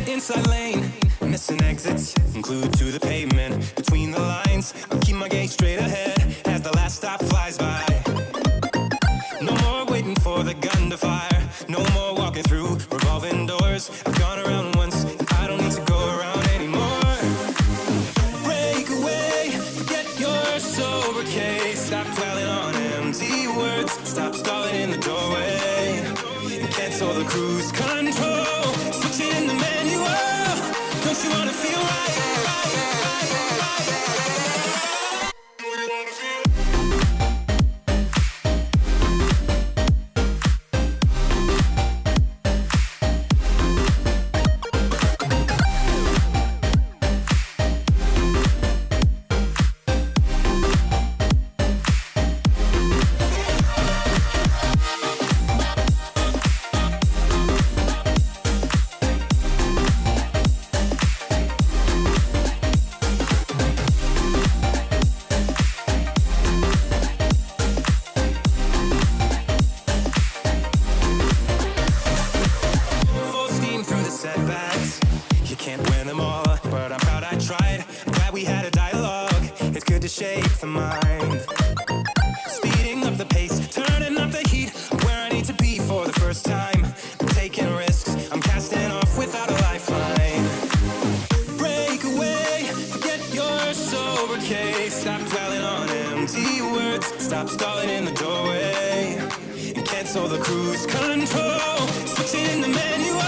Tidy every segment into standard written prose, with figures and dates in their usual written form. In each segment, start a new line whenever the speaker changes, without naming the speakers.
Inside lane, missing exits, glued to the pavement. Between the lines, I'll keep my gaze straight ahead as the last stop flies by. No more waiting for the gun to fire. No more walking through revolving doors. I've gone around once, I don't need to go around anymore. Break away, forget your sober case. Stop dwelling on empty words. Stop stalling in the doorway. And cancel the cruise control. Switch it in the manual. Don't you wanna feel right? Shape the mind, speeding up the pace, turning up the heat, where I need to be for the first time. I'm taking risks, I'm casting off without a lifeline. Break away, forget your sober case. Stop dwelling on empty words. Stop stalling in the doorway and cancel the cruise control. Switch it in the manual.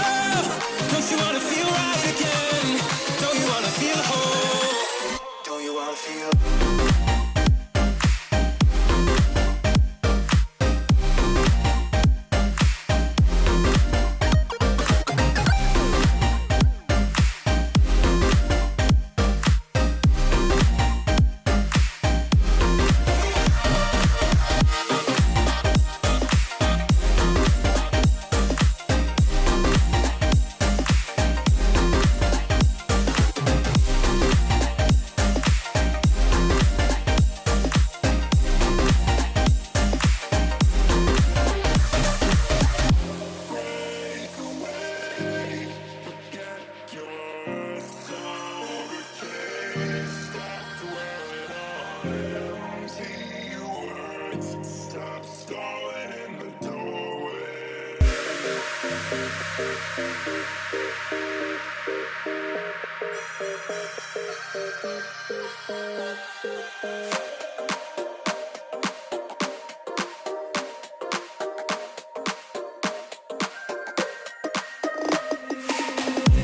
Don't you wanna feel right again? Don't you wanna feel whole? Don't you wanna feel?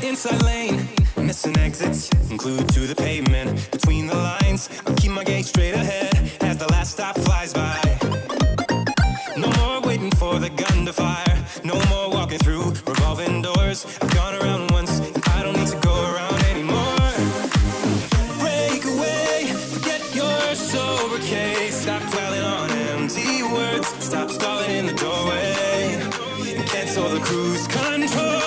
Inside lane, missing exits, glued to the pavement. Between the lines, I'll keep my gaze straight ahead as the last stop flies by. No more waiting for the gun to fire. No more walking through revolving doors. I've gone around once, I don't need to go around anymore. Break away, forget your sober case. Stop dwelling on empty words. Stop stalling in the doorway and cancel the cruise control.